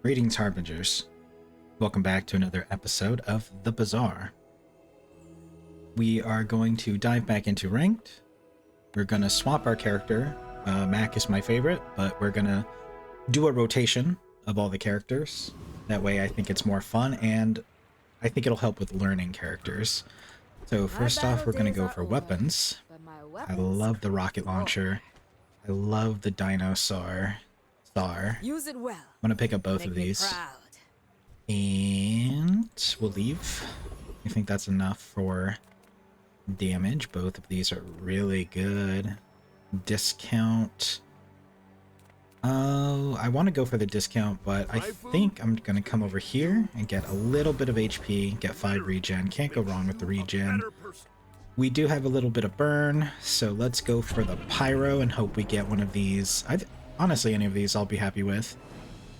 Greetings, Harbingers. Welcome back to another episode of the Bazaar. We are going to dive back into Ranked. We're going to swap our character. Mac is my favorite, but we're going to do a rotation of all the characters. That way I think it's more fun, and I think it'll help with learning characters. So first off, we're going to go for weapons. I love the rocket launcher. I love the dinosaur. Use it well. I'm going to pick up both of these. And we'll leave. I think that's enough for damage. Both of these are really good. Discount. Oh, I want to go for the discount, but I think I'm going to come over here and get a little bit of HP, get 5 regen. Can't go wrong with the regen. We do have a little bit of burn, so let's go for the pyro and hope we get one of these. Honestly, any of these I'll be happy with.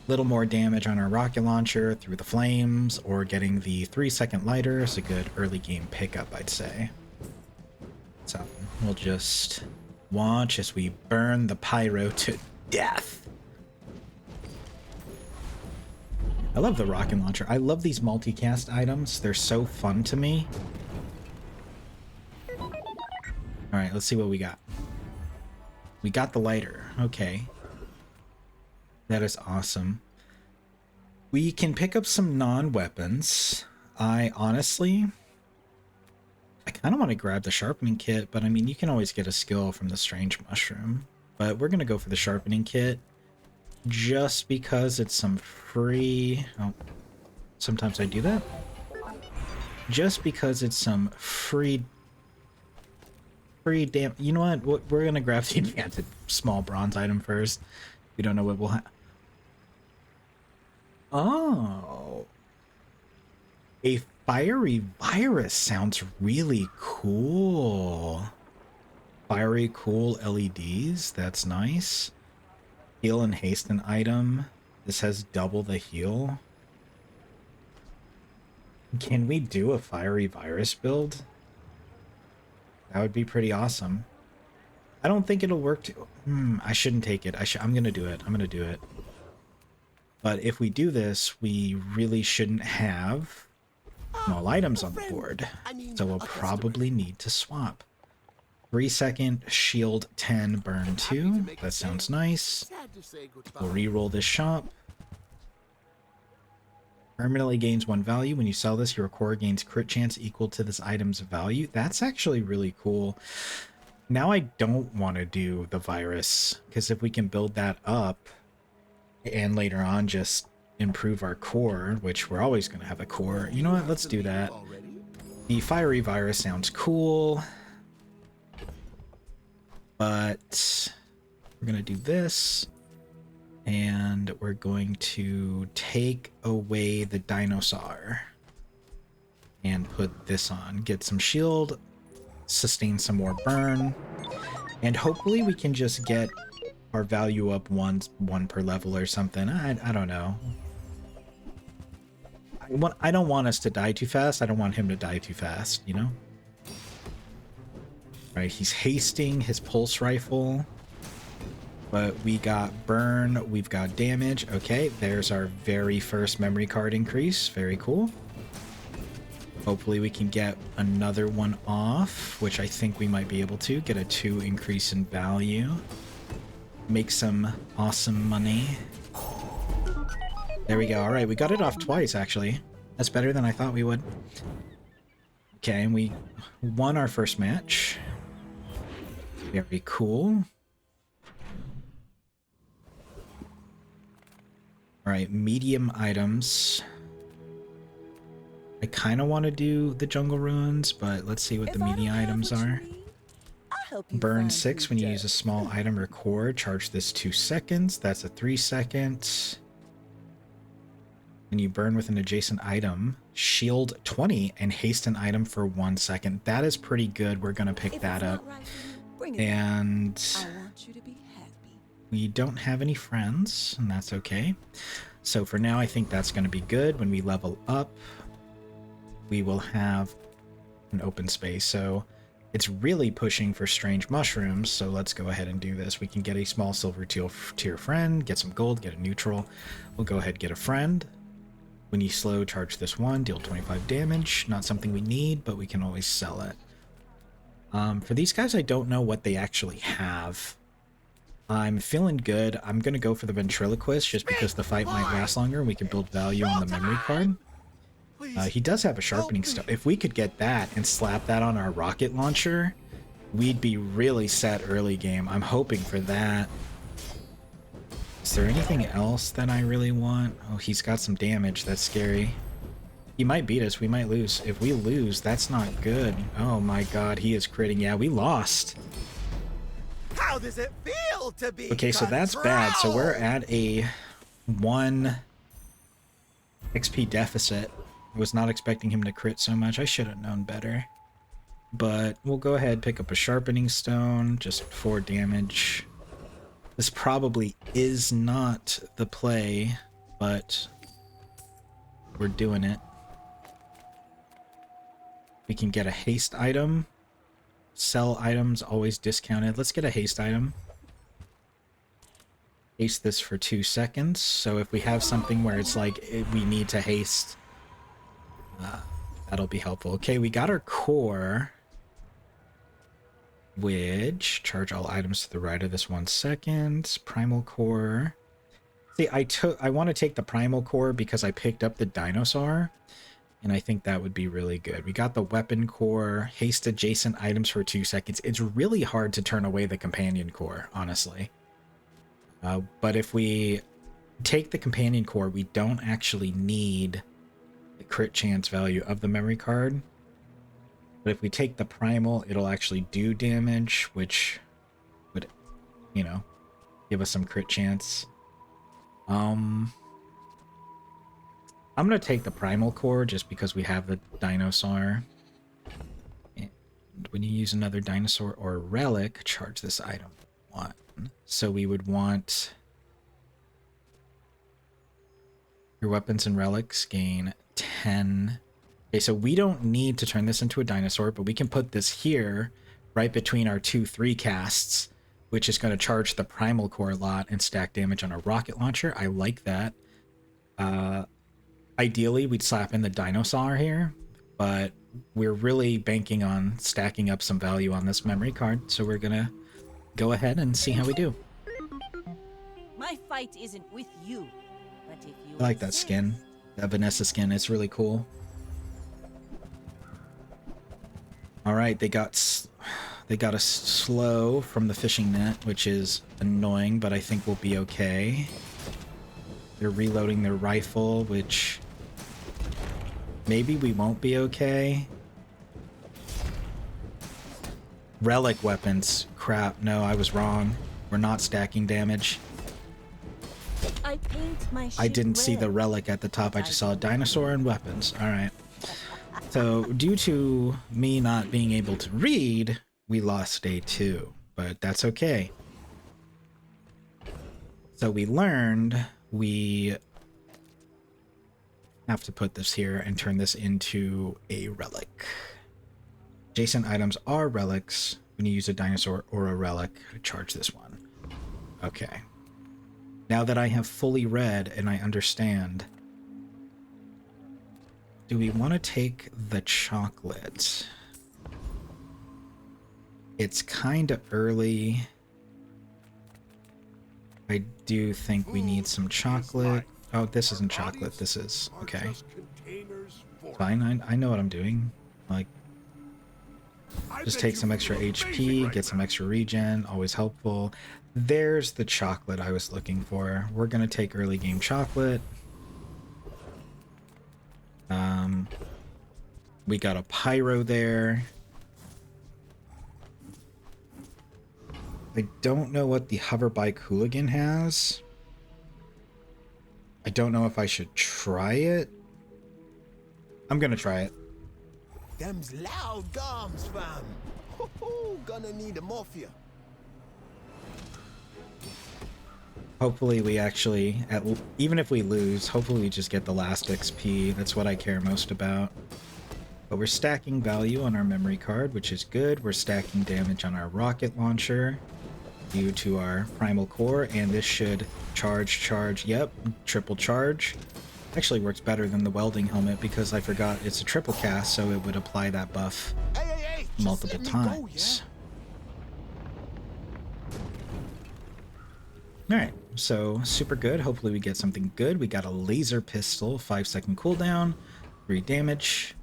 Little more damage on our rocket launcher through the flames, or getting the 3-second lighter is a good early game pickup, I'd say. So we'll just watch as we burn the pyro to death. I love the rocket launcher. I love these multicast items. They're so fun to me. Alright, let's see what we got. We got the lighter. Okay. That is awesome. We can pick up some non-weapons. I kind of want to grab the sharpening kit, but I mean, you can always get a skill from the strange mushroom. But we're going to go for the sharpening kit just because it's some free... Oh, sometimes I do that. Just because it's some free damn... You know what? We're going to grab the advanced small bronze item first. We don't know what we'll have. Oh. A fiery virus sounds really cool. Fiery cool LEDs. That's nice. Heal and hasten item. This has double the heal. Can we do a fiery virus build? That would be pretty awesome. I don't think it'll work too. I shouldn't take it. I'm gonna do it. I'm gonna do it. But if we do this, we really shouldn't have small items on the board. So we'll probably need to swap. 3-second, shield 10, burn 2. That sounds nice. We'll re-roll this shop. Permanently gains 1 value. When you sell this, your core gains crit chance equal to this item's value. That's actually really cool. Now I don't want to do the virus, because if we can build that up and later on just improve our core, which we're always going to have a core. You know what? Let's do that. The fiery virus sounds cool, but we're going to do this, and we're going to take away the dinosaur and put this on. Get some shield, sustain some more burn, and hopefully we can just get our value up one per level or something. I don't know. I don't want us to die too fast. I don't want him to die too fast, you know? Right, he's hasting his pulse rifle, but we got burn, we've got damage. Okay, there's our very first memory card increase. Very cool. Hopefully we can get another one off, which I think we might be able to. Get a 2 increase in value. Make some awesome money. There we go. Alright, we got it off twice, actually. That's better than I thought we would. Okay, and we won our first match. Very cool. Alright, medium items. I kind of want to do the jungle ruins, but let's see what the medium items are. Burn 6 when you use a small item or core. Charge this 2 seconds. That's a 3-second. When you burn with an adjacent item, shield 20 and haste an item for 1 second. That is pretty good. We're going to pick that up. And we don't have any friends, and that's okay. So for now, I think that's going to be good. When we level up, we will have an open space. So It's really pushing for strange mushrooms, so let's go ahead and do this. We can get a small silver tier friend, get some gold, get a neutral. We'll go ahead and get a friend. When you slow, charge this one, deal 25 damage. Not something we need, but we can always sell it. For these guys, I don't know what they actually have. I'm feeling good. I'm going to go for the ventriloquist just because the fight might last longer and we can build value on the memory card. He does have a sharpening stone. If we could get that and slap that on our rocket launcher, we'd be really set early game. I'm hoping for that. Is there anything else that I really want? Oh, he's got some damage. That's scary. He might beat us. We might lose. If we lose, that's not good. Oh my god, he is critting. Yeah, we lost. How does it feel to be Okay, so that's bad. So we're at a 1 XP deficit. I was not expecting him to crit so much. I should have known better. But we'll go ahead, pick up a sharpening stone, just 4 damage. This probably is not the play, but we're doing it. We can get a haste item. Sell items, always discounted. Let's get a haste item. Haste this for 2 seconds. So if we have something where it's like we need to haste, that'll be helpful. Okay, we got our core, which charge all items to the right of this 1 second. Primal core. See, I want to take the primal core because I picked up the dinosaur, and I think that would be really good. We got the weapon core, haste adjacent items for 2 seconds. It's really hard to turn away the companion core, honestly. But if we take the companion core, we don't actually need the crit chance value of the memory card. But if we take the primal, it'll actually do damage, which would, you know, give us some crit chance. I'm going to take the primal core just because we have the dinosaur. And when you use another dinosaur or relic, charge this item 1. So we would want your weapons and relics gain 10. Okay, so we don't need to turn this into a dinosaur, but we can put this here right between our 2/3 casts, which is going to charge the primal core a lot and stack damage on a rocket launcher. I like that. Ideally, we'd slap in the dinosaur here, but we're really banking on stacking up some value on this memory card, so we're going to go ahead and see how we do. My fight isn't with you, but if you I like that skin, that Vanessa skin. It's really cool. All right, they got a slow from the fishing net, which is annoying, but I think we'll be okay. They're reloading their rifle, which maybe we won't be okay. Relic weapons. Crap, no, I was wrong. We're not stacking damage. I didn't see the relic at the top. I just saw a dinosaur and weapons. All right. So due to me not being able to read, we lost day 2, but that's okay. So we learned we have to put this here and turn this into a relic. Adjacent items are relics. When you use a dinosaur or a relic, charge this one. Okay. Now that I have fully read and I understand, do we want to take the chocolate? It's kind of early. I do think we need some chocolate. Oh, this isn't chocolate. This is... okay. Fine, I know what I'm doing. Like, just take some extra HP, get some extra regen, always helpful. There's the chocolate I was looking for. We're gonna take early game chocolate. We got a pyro there. I don't know what the hoverbike hooligan has. I don't know if I should try it. I'm gonna try it. Them's loud gums, fam. Gonna need a morphia. Hopefully we actually, even if we lose, hopefully we just get the last XP. That's what I care most about. But we're stacking value on our memory card, which is good. We're stacking damage on our rocket launcher due to our primal core, and this should charge, yep, triple charge. Actually works better than the welding helmet because I forgot it's a triple cast, so it would apply that buff multiple times. Alright, so super good. Hopefully we get something good. We got a laser pistol, 5-second cooldown, 3 damage.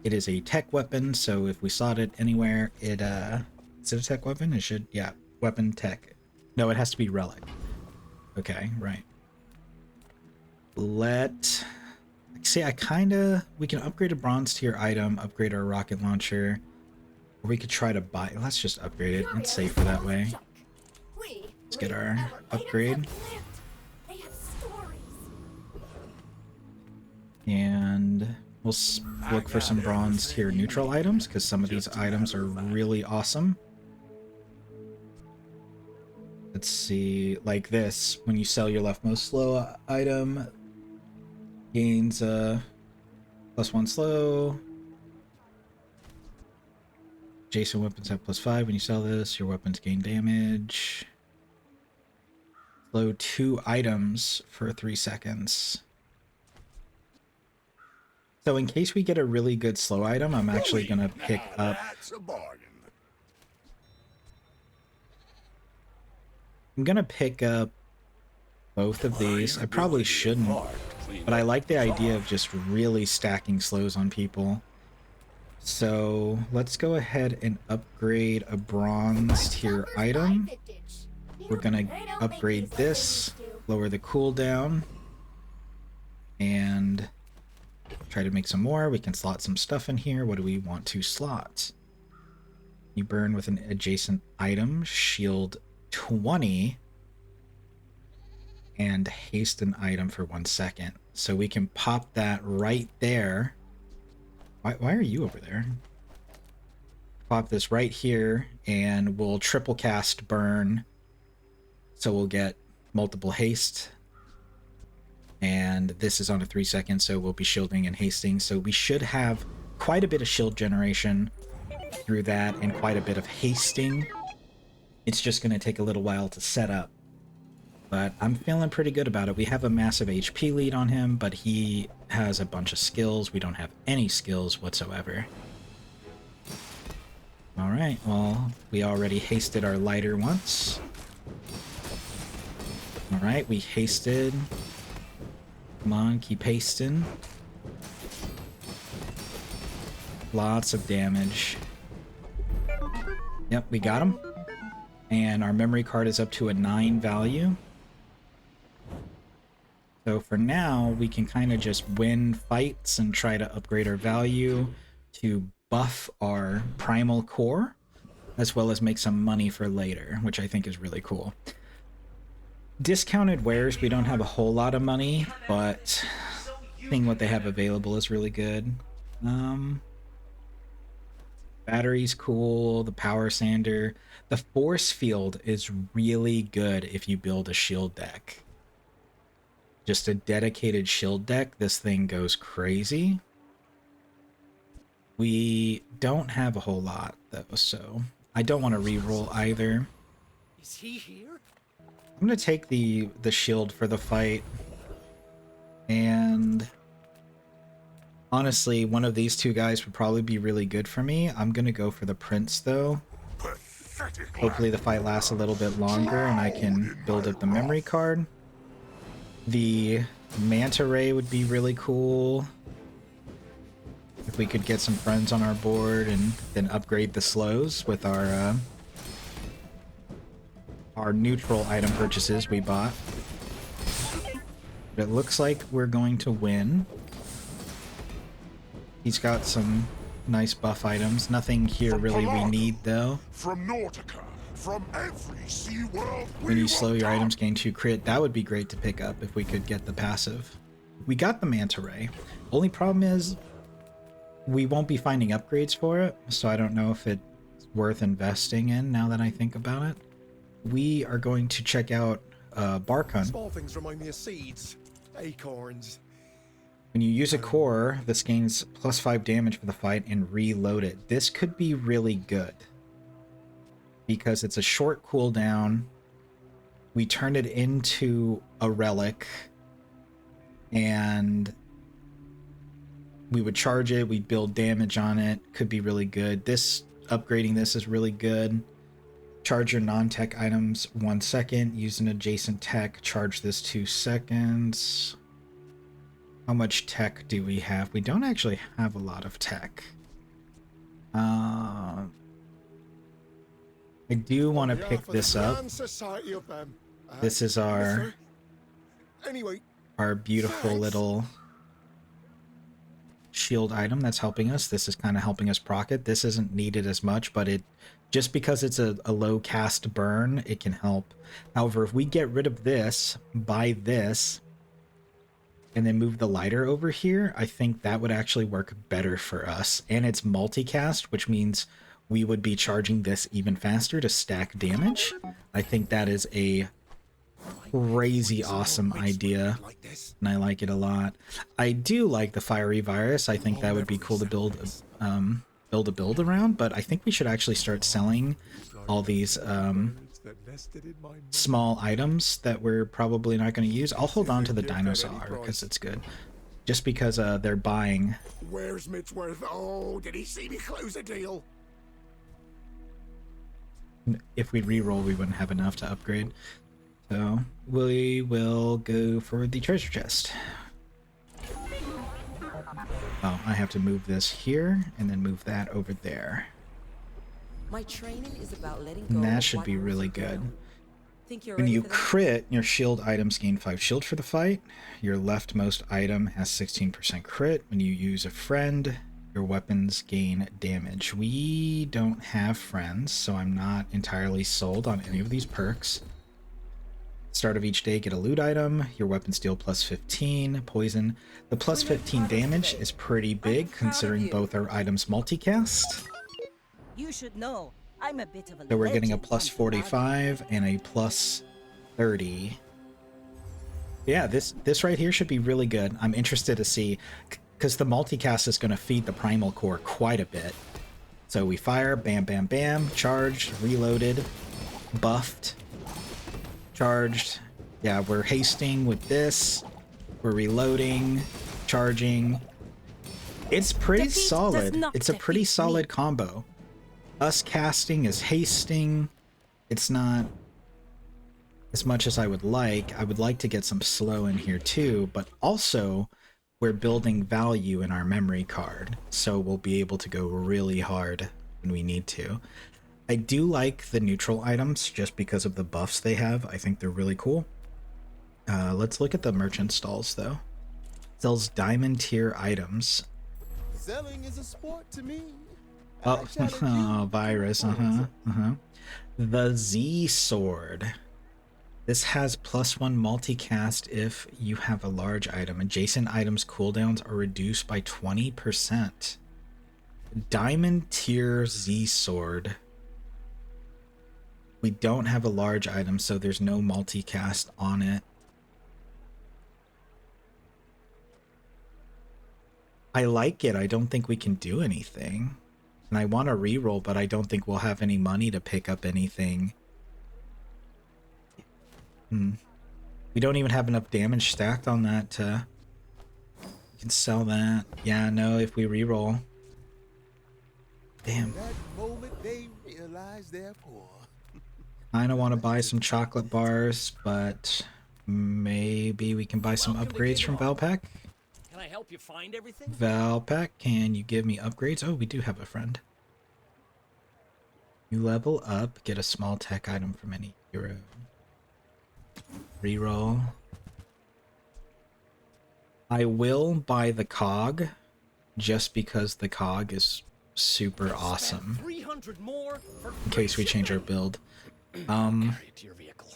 It is a tech weapon, so if we slot it anywhere, it is it a tech weapon? It should, yeah, weapon tech. No, it has to be relic. Okay, right. See, we can upgrade a bronze tier item, upgrade our rocket launcher, or we could try to buy, let's just upgrade it. It's safer that way. Let's get our upgrade. And we'll look for some bronze tier neutral items, because some of these items are really awesome. Let's see, like this, when you sell your leftmost slow item, gains +1 slow. Adjacent weapons have +5 when you sell this. Your weapons gain damage. Slow 2 items for 3 seconds. So in case we get a really good slow item, I'm actually gonna pick up. I'm gonna pick up both of these. I probably shouldn't, but I like the idea of just really stacking slows on people. So let's go ahead and upgrade a bronze tier item. We're gonna upgrade this, lower the cooldown, and try to make some more. We can slot some stuff in here. What do we want to slot? You burn with an adjacent item, shield 20, and haste an item for 1 second. So we can pop that right there. Why are you over there? Pop this right here, and we'll triple cast burn. So we'll get multiple haste. And this is on a 3 second, so we'll be shielding and hasting. So we should have quite a bit of shield generation through that and quite a bit of hasting. It's just going to take a little while to set up. But I'm feeling pretty good about it. We have a massive HP lead on him, but he has a bunch of skills. We don't have any skills whatsoever. Alright, well, we already hasted our lighter once. Alright, we hasted. Come on, keep hasting. Lots of damage. Yep, we got him. And our memory card is up to a 9 value. So for now, we can kind of just win fights and try to upgrade our value to buff our primal core, as well as make some money for later, which I think is really cool. Discounted wares, we don't have a whole lot of money, but seeing what they have available is really good. Battery's cool, the power sander. The force field is really good if you build a shield deck. Just a dedicated shield deck, this thing goes crazy. We don't have a whole lot, though, so I don't want to reroll either. Is he here? I'm going to take the shield for the fight. And honestly, one of these two guys would probably be really good for me. I'm going to go for the prince, though. Hopefully the fight lasts a little bit longer and I can build up the memory card. The manta ray would be really cool if we could get some friends on our board and then upgrade the slows with our neutral item purchases we bought. But it looks like we're going to win. He's got some nice buff items. Nothing here really we need, though. From Nautica, from every sea world, when you slow your items, gain 2 crit. That would be great to pick up if we could get the passive. We got the manta ray. Only problem is we won't be finding upgrades for it, so I don't know if it's worth investing in now that I think about it. We are going to check out Bark Hunt. Small things remind me of seeds, acorns. When you use a core, this gains +5 damage for the fight and reload it. This could be really good because it's a short cooldown. We turn it into a relic and we would charge it, we'd build damage on it. Could be really good. Upgrading this is really good. Charge your non-tech items 1 second. Use an adjacent tech. Charge this 2 seconds. How much tech do we have? We don't actually have a lot of tech. I do want to pick this up. This is our beautiful little shield item that's helping us. This is kind of helping us proc it. This isn't needed as much, but it just because it's a low cast burn, it can help. However, if we get rid of this, buy this, and then move the lighter over here, I think that would actually work better for us. And it's multicast, which means we would be charging this even faster to stack damage. I think that is a crazy awesome idea, and I like it a lot. I do like the fiery virus. I think that would be cool to build a build around, but I think we should actually start selling all these small items that we're probably not going to use. I'll hold on to the dinosaur because it's good, just because they're buying. Where's Mitchworth? Oh, did he see me close a deal? If we re-roll, we wouldn't have enough to upgrade. So we will go for the treasure chest. Oh, I have to move this here and then move that over there. My training is about letting go. And that should be really good. When you crit, your shield items gain 5 shield for the fight. Your leftmost item has 16% crit. When you use a friend, your weapons gain damage. We don't have friends, so I'm not entirely sold on any of these perks. Start of each day, get a loot item. Your weapons deal +15. Poison. The +15 damage is pretty big, considering both our items multicast. You should know, I'm a bit of a So we're getting a legend. +45 and a +30. Yeah, this right here should be really good. I'm interested to see, because the multicast is going to feed the primal core quite a bit. So we fire, bam, bam, bam, charged, reloaded, buffed, charged. Yeah, we're hasting with this. We're reloading, charging. It's pretty Defeat does solid. not It's a pretty defeat solid me. combo. Us casting is hasting. It's not as much as I would like. I would like to get some slow in here too, but also we're building value in our memory card, so we'll be able to go really hard when we need to. I do like the neutral items just because of the buffs they have. I think they're really cool. Let's look at the merchant stalls though. Sells diamond tier items. Selling is a sport to me. Oh, virus, The Z sword. This has +1 multicast if you have a large item. Adjacent items cooldowns are reduced by 20%. Diamond tier Z sword. We don't have a large item, so there's no multicast on it. I like it. I don't think we can do anything. And I want to reroll, but I don't think we'll have any money to pick up anything. We don't even have enough damage stacked on that to... We can sell that. Yeah, no, if we reroll. Damn. That moment they realize they're poor. I don't want to buy some chocolate bars, but maybe we can buy some upgrades from Valpak. Can I help you find everything? Valpak, can you give me upgrades? Oh, we do have a friend. You level up, get a small tech item from any hero. Reroll. I will buy the cog, just because the cog is super awesome. 300 more for In case we change our build. carry it to your vehicle.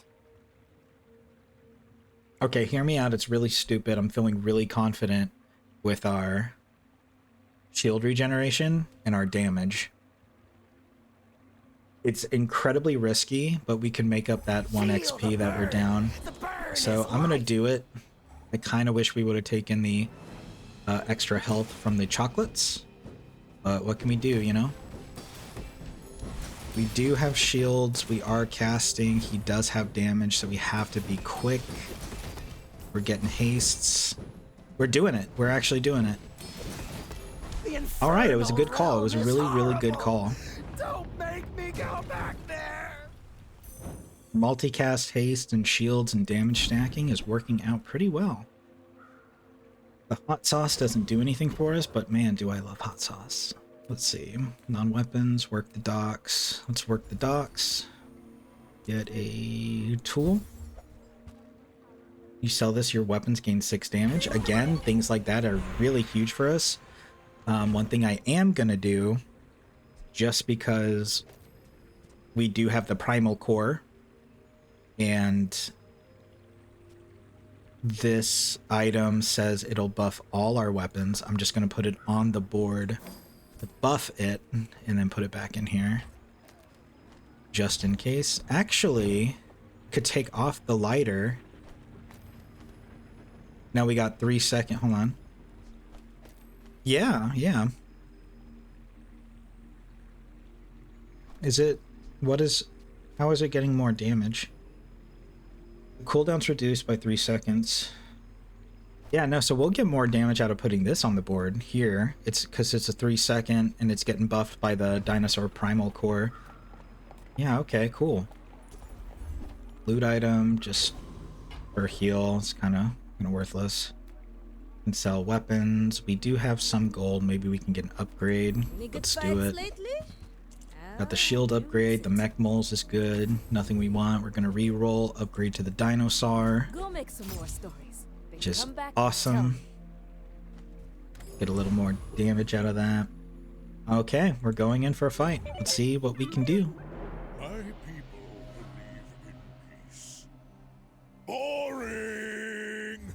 Okay, hear me out. It's really stupid. I'm feeling really confident with our shield regeneration and our damage. It's incredibly risky, but we can make up that 1 XP that we're down. So I'm gonna do it. I kind of wish we would have taken the extra health from the chocolates. But what can we do, you know? We do have shields. We are casting. He does have damage, so we have to be quick. We're getting hastes. We're doing it. We're actually doing it. All right, it was a good call. It was a really, really good call. Don't make me go back there. Multicast, haste, and shields and damage stacking is working out pretty well. The hot sauce doesn't do anything for us, but man, do I love hot sauce. Let's see. Non-weapons, work the docks. Let's work the docks. Get a tool. You sell this, your weapons gain 6 damage. Again, things like that are really huge for us. One thing I am gonna do, just because we do have the primal core, and this item says it'll buff all our weapons. I'm just gonna put it on the board to buff it, and then put it back in here, just in case. Actually, could take off the lighter. Now we got 3 seconds. Hold on. Yeah. Is it... how is it getting more damage? Cooldown's reduced by 3 seconds. Yeah, no, so we'll get more damage out of putting this on the board here. It's because it's a 3 second and it's getting buffed by the dinosaur primal core. Yeah, okay, cool. Loot item, just for heal, it's kind of worthless. And sell weapons. We do have some gold. Maybe we can get an upgrade. Let's do it. Got the shield upgrade. The mech moles is good. Nothing we want. We're gonna re-roll. Upgrade to the dinosaur. Go make some more stories. Which is awesome. Get a little more damage out of that. Okay, we're going in for a fight. Let's see what we can do. My people believe in peace. Boring!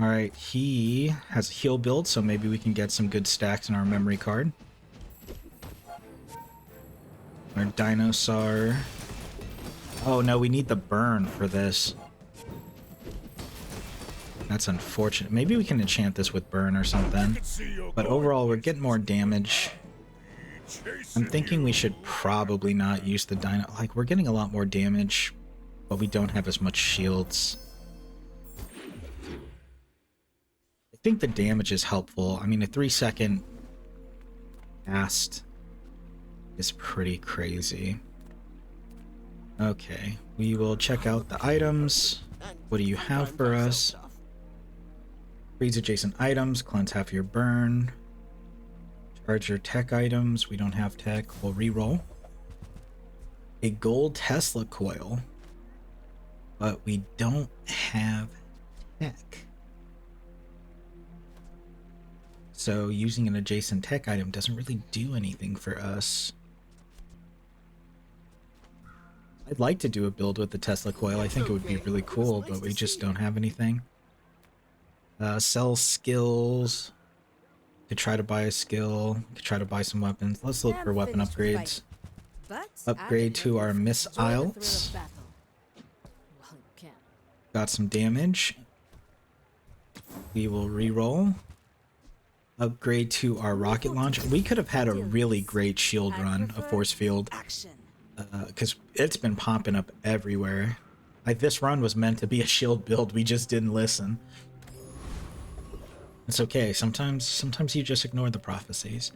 Alright, he has a heal build, so maybe we can get some good stacks in our memory card. Our dinosaur. Oh no, we need the burn for this. That's unfortunate. Maybe we can enchant this with burn or something. But overall, we're getting more damage. I'm thinking we should probably not use the dino. Like, we're getting a lot more damage, but we don't have as much shields. I think the damage is helpful. I mean, a 3 second cast is pretty crazy. Okay, we will check out the items. What do you have for us? Freeze adjacent items, cleanse half your burn. Charge your tech items. We don't have tech. We'll re-roll. A gold Tesla coil, but we don't have tech. So using an adjacent tech item doesn't really do anything for us. I'd like to do a build with the Tesla coil. I think it would be really cool, but we just don't have anything. Sell skills. Could try to buy a skill. Could try to buy some weapons. Let's look for weapon upgrades. Upgrade to our missiles. Got some damage. We will re-roll. Upgrade to our rocket launcher. We could have had a really great shield run, a force field, because it's been popping up everywhere. Like, this run was meant to be a shield build. We just didn't listen. It's okay. Sometimes you just ignore the prophecies.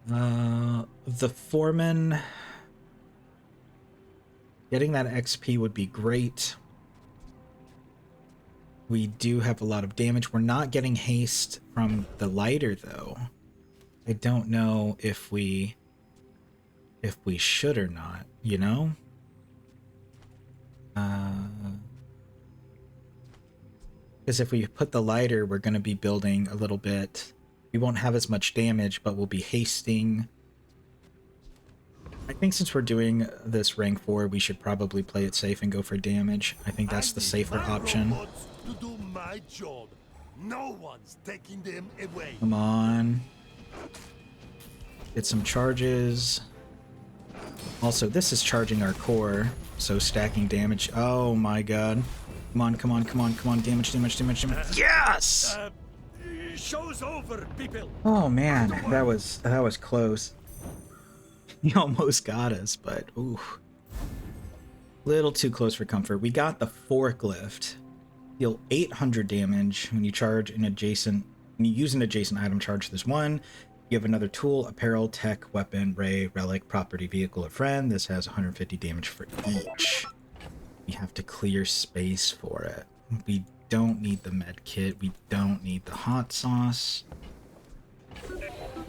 The foreman. Getting that XP would be great. We do have a lot of damage. We're not getting haste from the lighter, though. I don't know if we should or not, you know? Because if we put the lighter, we're going to be building a little bit. We won't have as much damage, but we'll be hasting. I think since we're doing this rank 4, we should probably play it safe and go for damage. I think that's the safer option. To do my job. No one's taking them away. Come on. Get some charges. Also, this is charging our core, so stacking damage. Oh my god. Come on, come on, come on, come on. Damage, damage, damage, damage. Yes! Show's over, people. Oh man, that was close. He almost got us, but ooh. Little too close for comfort. We got the forklift. Deal 800 damage when you use an adjacent item, charge this one. You have another tool, apparel, tech, weapon, ray, relic, property, vehicle, or friend. This has 150 damage for each. We have to clear space for it. We don't need the med kit. We don't need the hot sauce.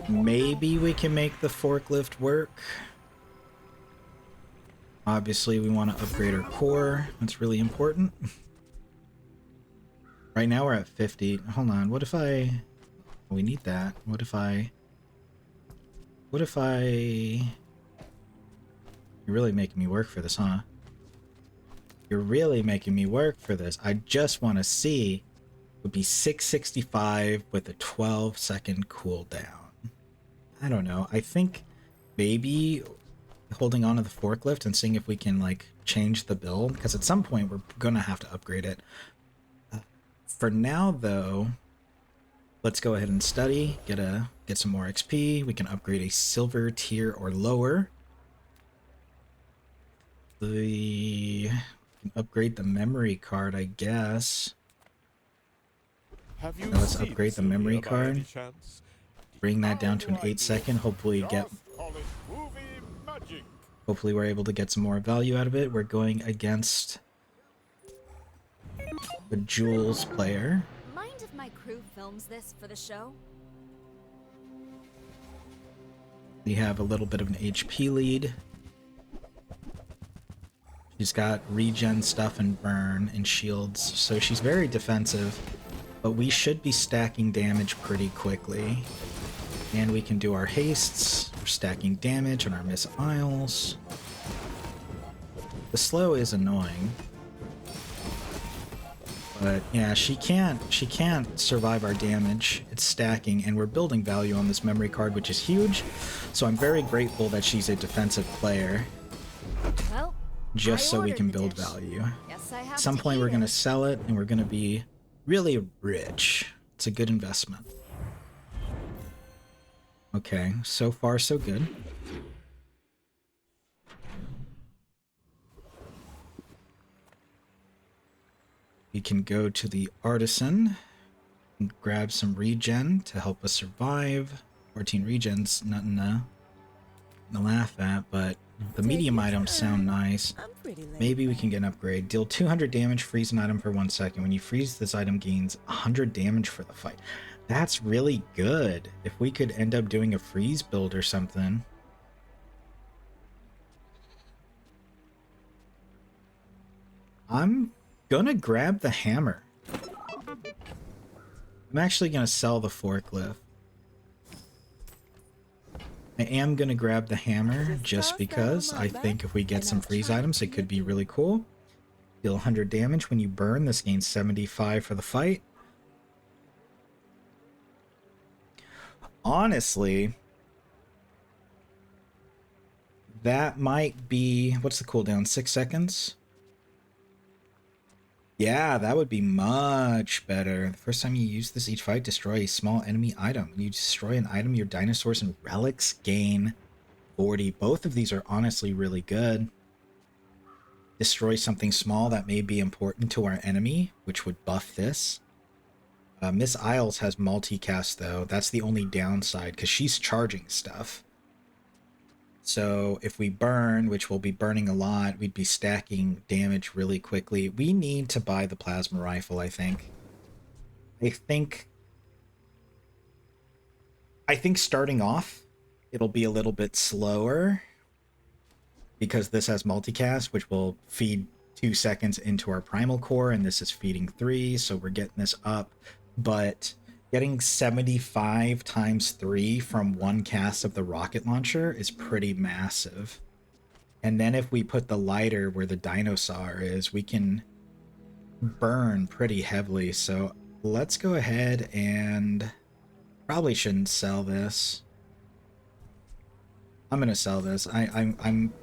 Maybe we can make the forklift work. Obviously, we want to upgrade our core. That's really important. Right now we're at 50. Hold on. What if I... We need that. What if I... You're really making me work for this, huh? You're really making me work for this. I just want to see. It would be 665 with a 12-second cooldown. I don't know. I think maybe holding on to the forklift and seeing if we can like change the build, because at some point we're gonna have to upgrade it. For now though, let's go ahead and study, get some more XP. We can upgrade a silver tier or lower. We can upgrade the memory card, I guess. Have you Now let's seen upgrade the memory Sylvia by any card. chance? Bring that down to an 8-second. Hopefully Just call it movie magic. Hopefully we're able to get some more value out of it. We're going against the Jules player. Mind if my crew films this for the show? We have a little bit of an HP lead. She's got regen stuff and burn and shields, so she's very defensive. But we should be stacking damage pretty quickly. And we can do our hastes. We're stacking damage on our missiles. The slow is annoying. But yeah, she can't survive our damage. It's stacking, and we're building value on this memory card, which is huge. So I'm very grateful that she's a defensive player, Well, just I so we ordered can the build dish. value. Guess I have At some to point eat we're going to it. sell it, and we're going to be really rich. It's a good investment. Okay, so far so good. We can go to the artisan and grab some regen to help us survive. 14 regens, nothing to laugh at, but the medium items sound nice. I'm pretty late. Maybe we can get an upgrade. Deal 200 damage, freeze an item for 1 second. When you freeze, this item gains 100 damage for the fight. That's really good. If we could end up doing a freeze build or something. I'm gonna grab the hammer. I'm actually gonna sell the forklift. I am gonna grab the hammer just because I think if we get some freeze items, it could be really cool. Deal 100 damage when you burn. This gains 75 for the fight. Honestly, that might be... What's the cooldown? 6 seconds? Yeah, that would be much better. The first time you use this each fight, destroy a small enemy item. When you destroy an item, your dinosaurs and relics gain 40. Both of these are honestly really good. Destroy something small that may be important to our enemy, which would buff this. Miss Isles has multicast, though. That's the only downside, because she's charging stuff. So if we burn, which we'll be burning a lot, we'd be stacking damage really quickly. We need to buy the plasma rifle, I think. I think starting off, it'll be a little bit slower, because this has multicast, which will feed 2 seconds into our primal core, and this is feeding 3, so we're getting this up. But getting 75 times 3 from one cast of the rocket launcher is pretty massive. And then if we put the lighter where the dinosaur is, we can burn pretty heavily. So let's go ahead and... Probably shouldn't sell this. I'm gonna sell this. I'm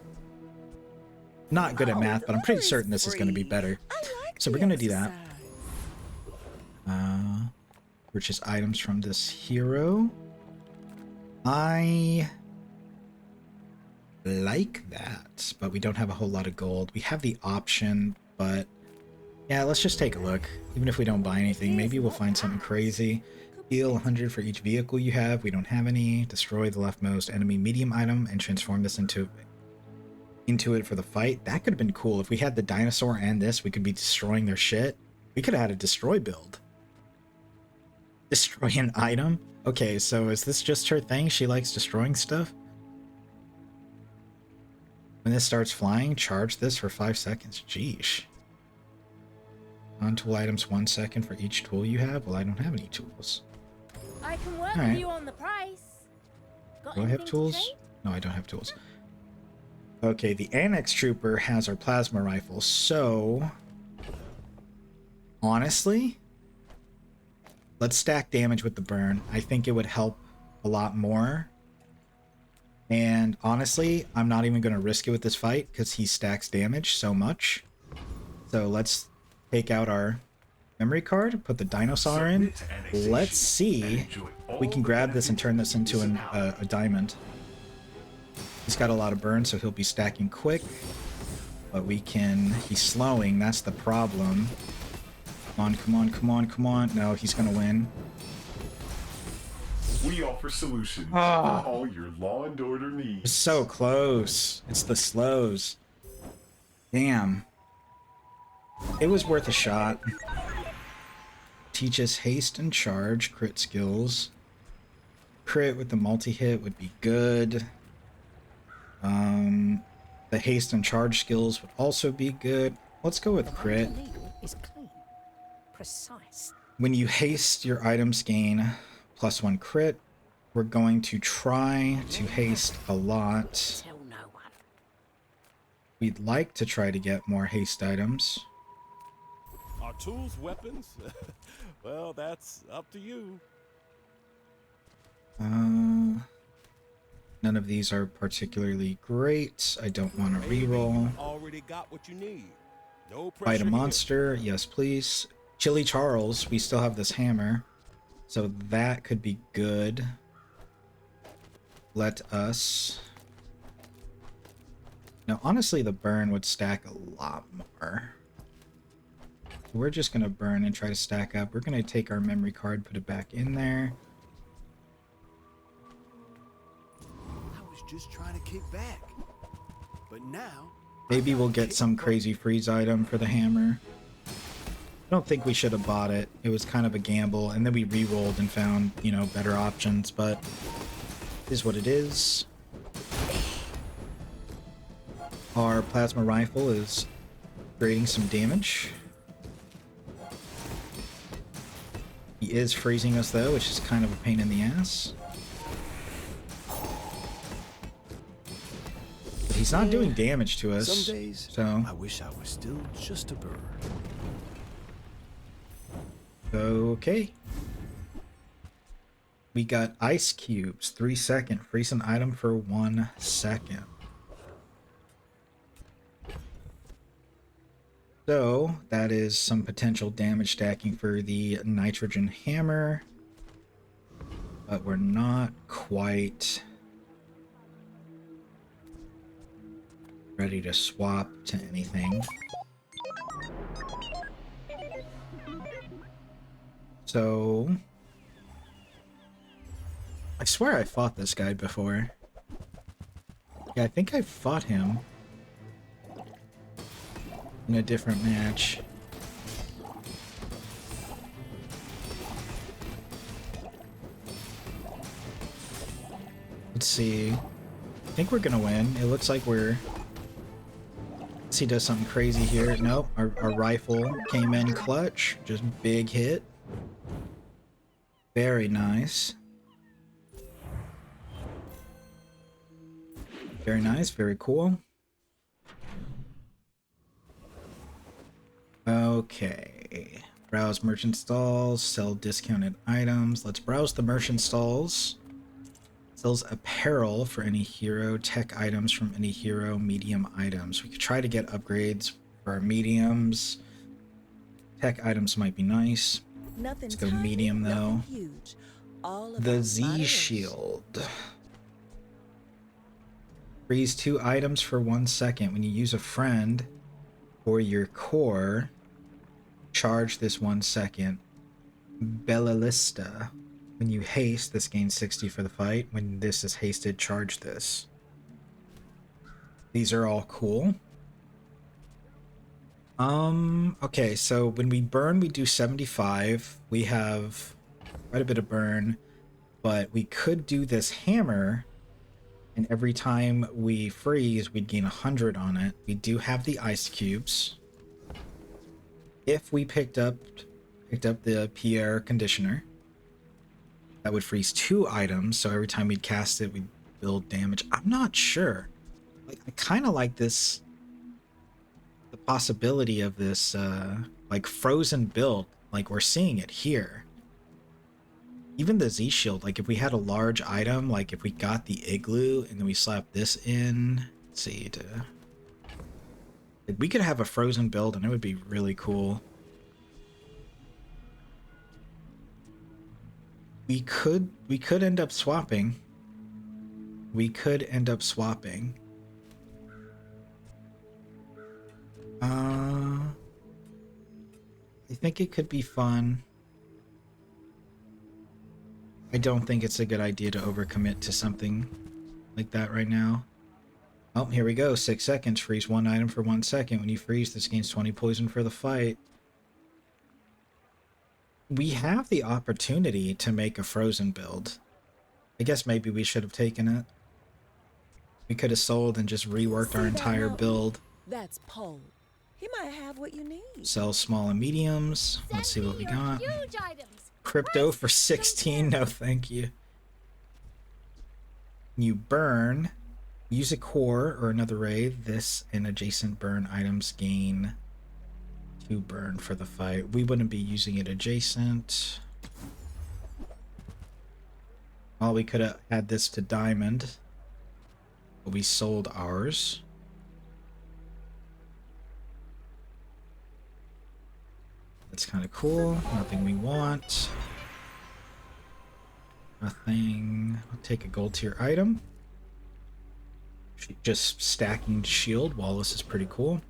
not good at math, but I'm pretty certain this is gonna be better. I like So we're gonna do that. Purchase items from this hero. I like that, but we don't have a whole lot of gold. We have the option, but yeah, let's just take a look. Even if we don't buy anything, maybe we'll find something crazy. Heal 100 for each vehicle you have. We don't have any. Destroy the leftmost enemy medium item and transform this into it for the fight. That could have been cool. If we had the dinosaur and this, we could be destroying their shit. We could have had a destroy build. Destroy an item? Okay, so is this just her thing? She likes destroying stuff? When this starts flying, charge this for 5 seconds. Jeesh. On-tool items 1 second for each tool you have? Well, I don't have any tools. I can work All right. with you on the price. Got Do I have anything to tools? trade? No, I don't have tools. Okay, the Annex Trooper has our plasma rifle, so... honestly, let's stack damage with the burn. I think it would help a lot more. And honestly, I'm not even going to risk it with this fight because he stacks damage so much. So let's take out our memory card, put the dinosaur in. Let's see if we can grab this and turn this into a diamond. He's got a lot of burn, so he'll be stacking quick. But we can... he's slowing, that's the problem. Come on, come on, come on, come on. No, he's gonna win. We offer solutions for all your law and order needs. It's so close. It's the slows. Damn. It was worth a shot. Teach us haste and charge, crit skills. Crit with the multi-hit would be good. The haste and charge skills would also be good. Let's go with crit. Is clean, precise. When you haste, your items gain +1 crit. We're going to try to haste a lot. Tell no one. We'd like to try to get more haste items. Are tools weapons? Well, that's up to you. None of these are particularly great. I don't want to reroll. Already got what you need. No pressure. Fight a here. monster. Yes, please. Chili Charles. We still have this hammer. So that could be good. Let us... Now, honestly, the burn would stack a lot more. We're just going to burn and try to stack up. We're going to take our memory card, put it back in there. I was just trying to kick back. But now... Maybe we'll get some crazy freeze item for the hammer. I don't think we should have bought it. It was kind of a gamble, and then we re-rolled and found, you know, better options, but it is what it is. Our plasma rifle is creating some damage. He is freezing us though, which is kind of a pain in the ass. But he's not doing damage to us. Some days, so I wish I was still just a bird. okay. We got ice cubes, 3 second. Freeze an item for 1 second. So that is some potential damage stacking for the nitrogen hammer. But we're not quite ready to swap to anything. So I swear I fought this guy before. Yeah, I think I fought him in a different match. Let's see. I think we're gonna win. It looks like we're... Let's see, does something crazy here. Nope, our rifle came in clutch. Just big hit. Very nice. Very nice, very cool. Okay. Browse merchant stalls, sell discounted items. Let's browse the merchant stalls. Sells apparel for any hero, tech items from any hero, medium items. We could try to get upgrades for our mediums. Tech items might be nice. Nothing Let's go tiny, medium, though. nothing huge. All The about Z moderation. shield. Freeze 2 items for 1 second. When you use a friend or your core, charge this 1 second. Bellalista. When you haste, this gains 60 for the fight. When this is hasted, charge this. These are all cool. Okay, so when we burn, we do 75. We have quite a bit of burn, but we could do this hammer, and every time we freeze, we'd gain 100 on it. We do have the ice cubes. If we picked up the Pierre conditioner, that would freeze 2 items, so every time we'd cast it, we'd build damage. I'm not sure. Like, I kind of like this, the possibility of this, like, frozen build. Like, we're seeing it here. Even the Z shield, like, if we had a large item, like, if we got the igloo and then we slapped this in, let's see, like, we could have a frozen build and it would be really cool. We could end up swapping. I think it could be fun. I don't think it's a good idea to overcommit to something like that right now. Oh, here we go. 6 seconds. Freeze 1 item for 1 second. When you freeze, this gains 20 poison for the fight. We have the opportunity to make a frozen build. I guess maybe we should have taken it. We could have sold and just reworked our entire build. That's Paul. He might have what you need. Sell small and mediums. Let's see what we got. Huge items. Crypto for 16. No, thank you. You burn. Use a core or another ray. This and adjacent burn items gain 2 burn for the fight. We wouldn't be using it adjacent. Well, we could have had this to diamond, but we sold ours. That's kind of cool. Nothing we want. Nothing. I'll take a gold tier item. Just stacking shield. Wallace is pretty cool.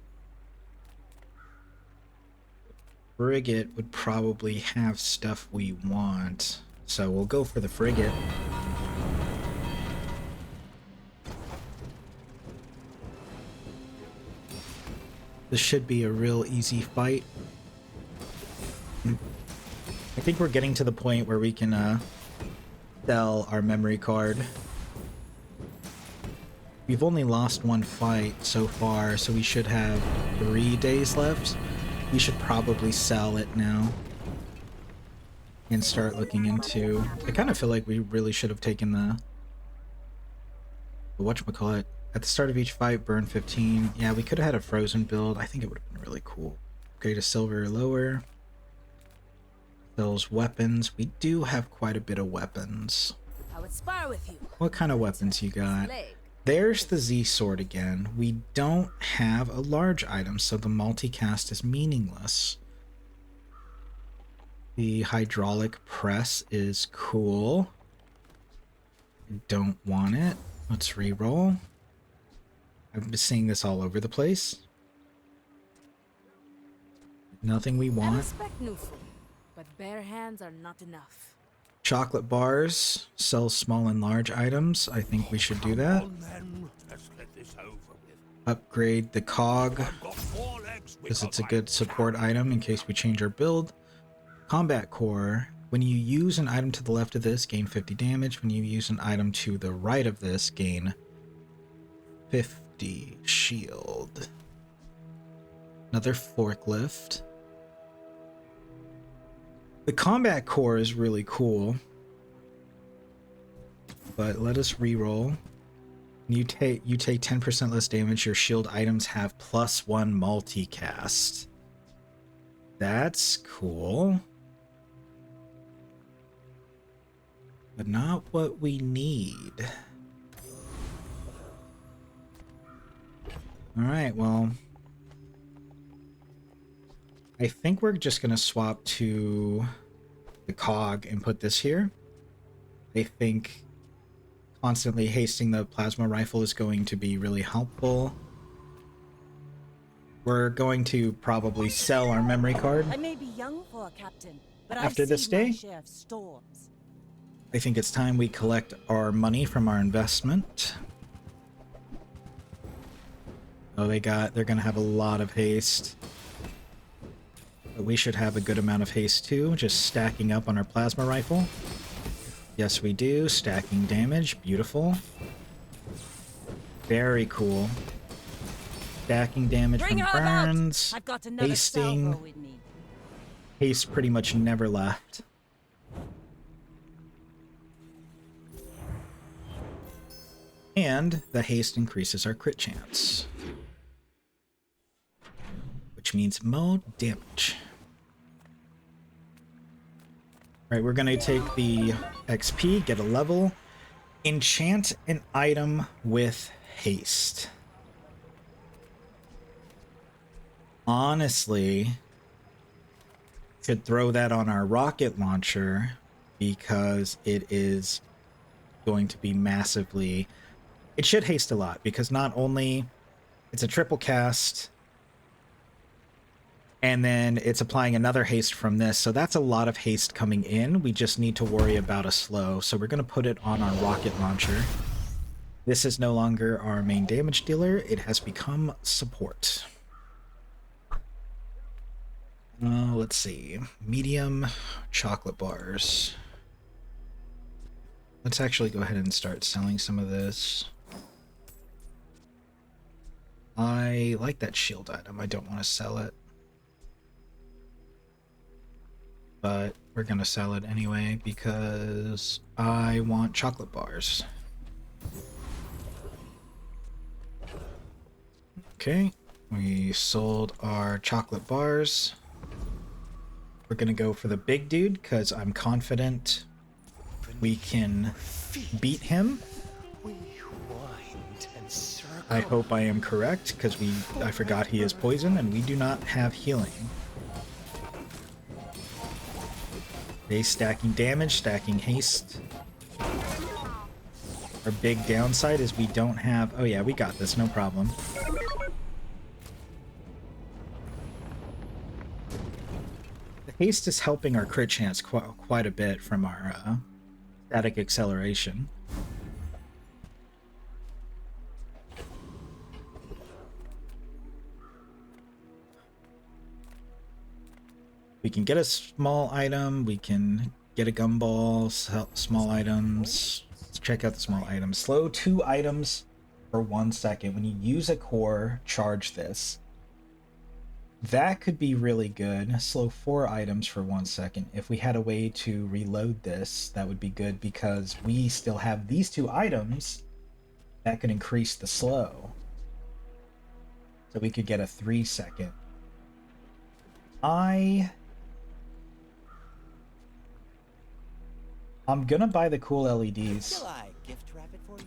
Frigate would probably have stuff we want, so we'll go for the frigate. This should be a real easy fight. I think we're getting to the point where we can sell our memory card. We've only lost 1 fight so far, so we should have 3 days left. We should probably sell it now and start looking into... I kind of feel like we really should have taken the whatchamacallit. At the start of each fight, burn 15. Yeah, we could have had a frozen build. I think it would have been really cool. Upgrade to silver or lower. Those weapons. We do have quite a bit of weapons. I would spar with you. What kind of weapons you got? There's the Z sword again. We don't have a large item, so the multicast is meaningless. The hydraulic press is cool. I don't want it. Let's re-roll. I've been seeing this all over the place. Nothing we I want. respect neutral, but bare hands are not enough. Chocolate bars, sell small and large items. I think we should do that. Come on, then. Let's get this over with. Upgrade the cog, Got 4 legs because with it's a good support item in case we change our build. Combat core. When you use an item to the left of this, gain 50 damage. When you use an item to the right of this, gain 50 shield. Another forklift. The combat core is really cool, but let us reroll. You take 10% less damage. Your shield items have +1 multicast. That's cool, but not what we need. All right, well, I think we're just going to swap to the cog and put this here. I think constantly hasting the plasma rifle is going to be really helpful. We're going to probably sell our memory card I may be young for a captain, but after I've this seen my day. share of storms. I think it's time we collect our money from our investment. Oh, they're gonna have a lot of haste. But we should have a good amount of haste too, just stacking up on our plasma rifle. Yes, we do. Stacking damage. Beautiful. Very cool. Stacking damage Bring from her about! burns. I've got another salvo Hasting. with me. Haste pretty much never left. And the haste increases our crit chance, which means more damage. Right, we're gonna take the XP, get a level, enchant an item with haste. Honestly, should throw that on our rocket launcher because it is going to be massively... It should haste a lot because not only it's a triple cast and then it's applying another haste from this, so that's a lot of haste coming in. We just need to worry about a slow, so we're going to put it on our rocket launcher. This is no longer our main damage dealer. It has become support. Let's see. Medium chocolate bars. Let's actually go ahead and start selling some of this. I like that shield item. I don't want to sell it. But we're going to sell it anyway because I want chocolate bars. Okay, we sold our chocolate bars. We're going to go for the big dude because I'm confident we can beat him. I hope I am correct, because I forgot he is poison, and we do not have healing. They stacking damage, stacking haste. Our big downside is we don't have... Oh yeah, we got this, no problem. The haste is helping our crit chance quite a bit from our static acceleration. We can get a small item, we can get a gumball, small items. Let's check out the small items. Slow 2 items for 1 second. When you use a core, charge this. That could be really good. Slow 4 items for 1 second. If we had a way to reload this, that would be good because we still have these 2 items that could increase the slow. So we could get a 3 second. I'm gonna buy the cool LEDs,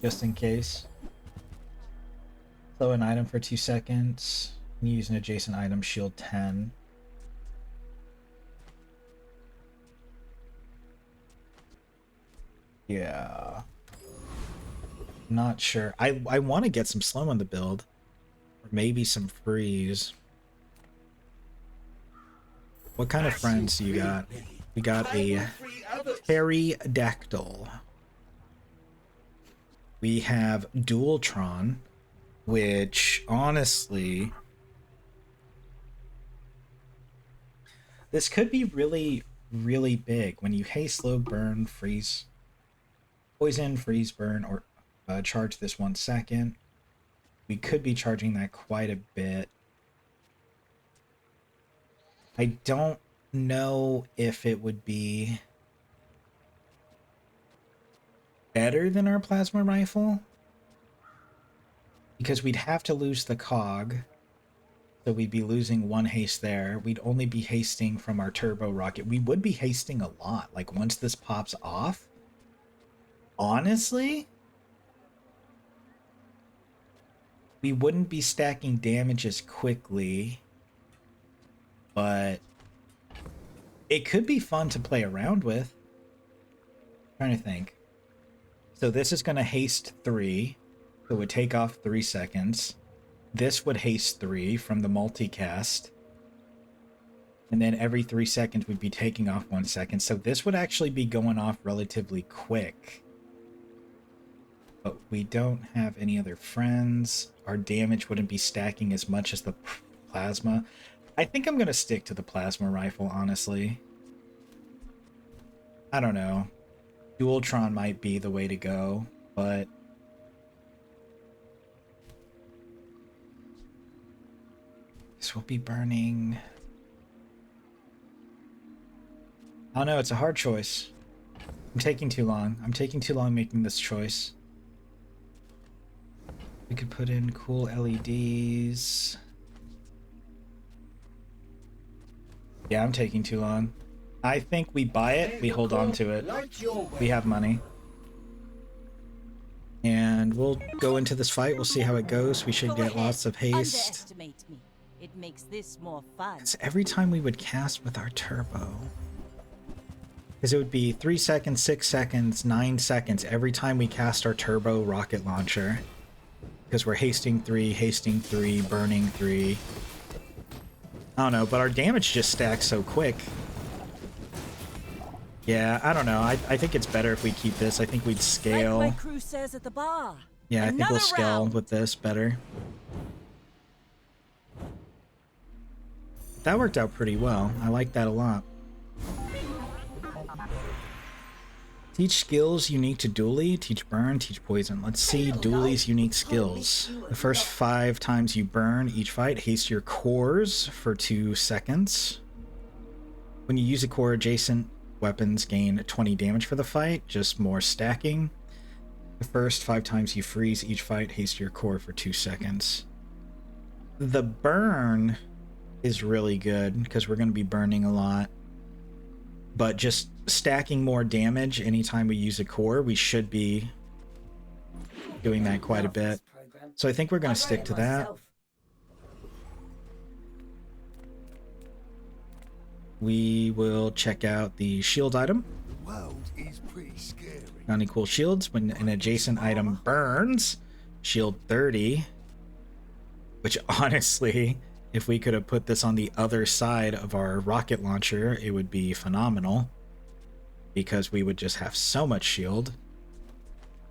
just in case. Slow an item for 2 seconds. Use an adjacent item, shield 10. Yeah. Not sure. I want to get some slow on the build. Or maybe some freeze. What kind of friends do you got? We got a pterodactyl. We have Dualtron, which honestly, this could be really, really big when you haste, slow, burn, freeze, poison, freeze, burn, or charge this 1 second. We could be charging that quite a bit. I don't know if it would be better than our plasma rifle, because we'd have to lose the cog, so we'd be losing 1 haste there. We'd only be hasting from our turbo rocket. We would be hasting a lot, like once this pops off. Honestly, we wouldn't be stacking damage as quickly. but it could be fun to play around with. I'm trying to think. So this is going to haste 3, so it would take off 3 seconds. This would haste 3 from the multicast. And then every 3 seconds we'd be taking off 1 second. So this would actually be going off relatively quick. But we don't have any other friends. Our damage wouldn't be stacking as much as the plasma. I think I'm going to stick to the plasma rifle, honestly. I don't know. Dualtron might be the way to go, but... this will be burning... I don't know, it's a hard choice. I'm taking too long. I'm taking too long making this choice. We could put in cool LEDs. Yeah, I'm taking too long. I think we buy it, we hold on to it. We have money. And we'll go into this fight, we'll see how it goes. We should get lots of haste. Underestimate me. It makes this more fun. Because every time we would cast with our turbo... because it would be 3 seconds, 6 seconds, 9 seconds every time we cast our turbo rocket launcher. Because we're hasting 3, burning 3. I don't know, but our damage just stacks so quick. Yeah, I don't know. I think it's better if we keep this. I think we'd scale. Like my crew says at the bar. Yeah, I think we'll Another scale round. with this better. That worked out pretty well. I like that a lot. Teach skills unique to Dually. Teach burn, teach poison. Let's see Dually's unique skills. The first 5 times you burn each fight, haste your cores for 2 seconds. When you use a core, adjacent weapons gain 20 damage for the fight, just more stacking. The first 5 times you freeze each fight, haste your core for 2 seconds. The burn is really good because we're going to be burning a lot. But just stacking more damage anytime we use a core, we should be doing that quite a bit. So I think we're going to stick to that. We will check out the shield item. World is pretty scary. Found cool shields. When an adjacent item burns, shield 30. Which honestly, if we could have put this on the other side of our rocket launcher, it would be phenomenal. Because we would just have so much shield.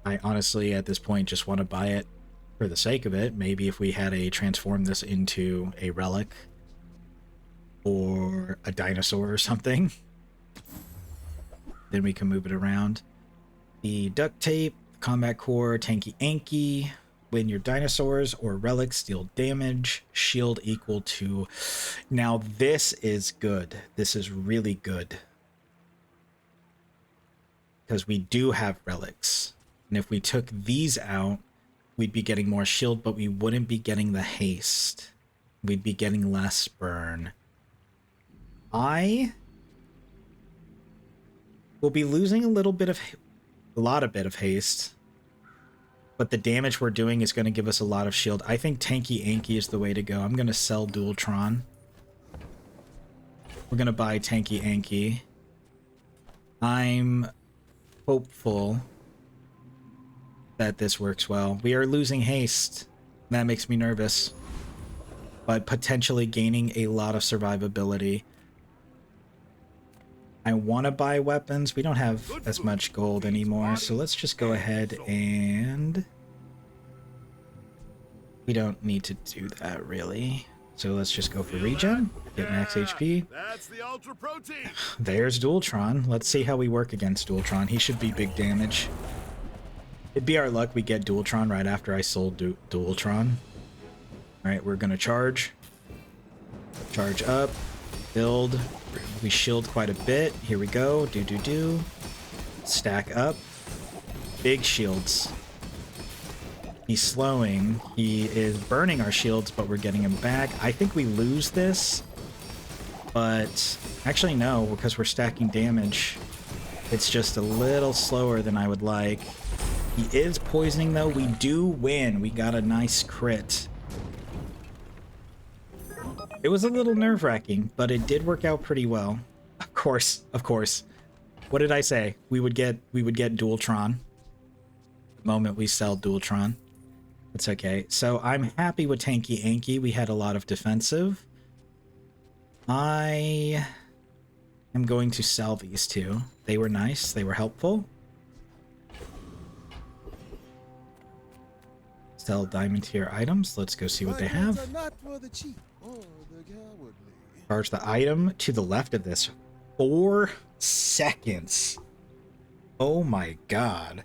I honestly, at this point, just want to buy it for the sake of it. Maybe if we had a transform this into a relic or a dinosaur or something, then we can move it around. The duct tape, combat core, Tanky Anky. When your dinosaurs or relics deal damage, shield equal to... Now this is good. This is really good. Because we do have relics. And if we took these out, we'd be getting more shield, but we wouldn't be getting the haste. We'd be getting less burn. I will be losing a lot of haste. But the damage we're doing is going to give us a lot of shield. I think Tanky Anky is the way to go. I'm going to sell Dualtron. We're going to buy Tanky Anky. I'm hopeful that this works well. We are losing haste. That makes me nervous. But potentially gaining a lot of survivability. I want to buy weapons. We don't have as much gold anymore, so let's just go ahead and... we don't need to do that, really. So let's just go for regen, get max HP. That's the ultra protein. There's Dualtron. Let's see how we work against Dualtron. He should be big damage. It'd be our luck we get Dualtron right after I sold Dualtron. Alright, we're gonna charge. Charge up. Build. We shield quite a bit. Here we go. Do. Stack up. Big shields. He's slowing. He is burning our shields, but we're getting him back. I think we lose this. But actually no, because we're stacking damage. It's just a little slower than I would like. He is poisoning though. We do win. We got a nice crit. It was a little nerve-wracking, but it did work out pretty well. Of course, of course. What did I say? We would get Dualtron. The moment we sell Dualtron. It's okay. So I'm happy with Tanky Anky. We had a lot of defensive. I am going to sell these two. They were nice. They were helpful. Sell diamond tier items. Let's go see what they have. Charge the item to the left of this. 4 seconds. Oh my god.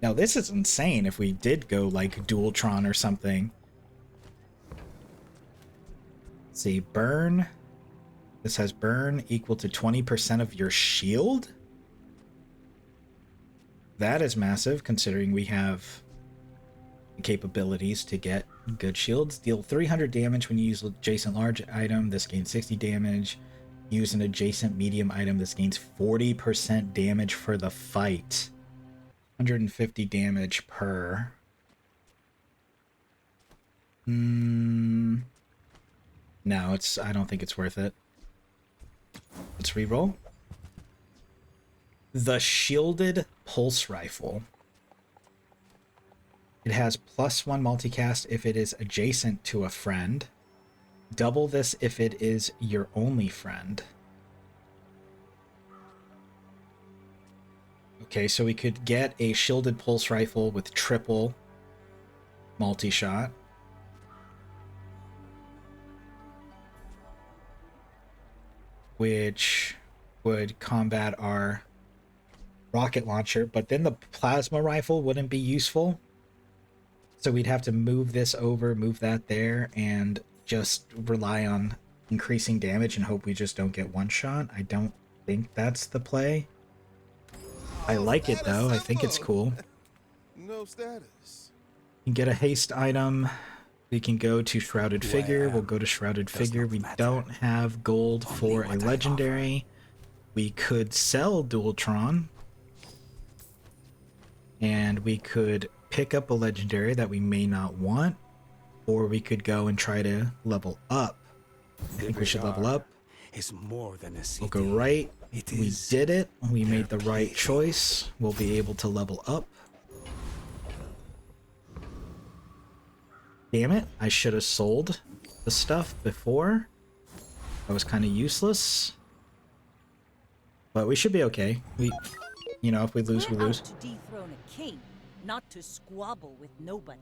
Now this is insane if we did go like Dualtron or something. Let's see, burn. This has burn equal to 20% of your shield. That is massive considering we have capabilities to get good shields. Deal 300 damage when you use adjacent large item. This gains 60 damage. Use an adjacent medium item. This gains 40% damage for the fight. 150 damage per. No, I don't think it's worth it. Let's reroll. The shielded pulse rifle. It has +1 multicast if it is adjacent to a friend. Double this if it is your only friend. Okay, so we could get a shielded pulse rifle with triple multi-shot. Which would combat our rocket launcher, but then the plasma rifle wouldn't be useful. So we'd have to move this over, move that there, and just rely on increasing damage and hope we just don't get one shot. I don't think that's the play. I like it though. I think it's cool. No status. You can get a haste item. We can go to Shrouded Figure. We'll go to Shrouded Figure. We don't have gold for a legendary. We could sell Dualtron. And we could pick up a legendary that we may not want. Or we could go and try to level up. I think we should level up. We'll go right. We did it. We made the right choice. We'll be able to level up. Damn it, I should have sold the stuff before. That was kind of useless. But we should be okay. You know, if we lose, we We're lose. out to dethrone a king, not to squabble with nobodies.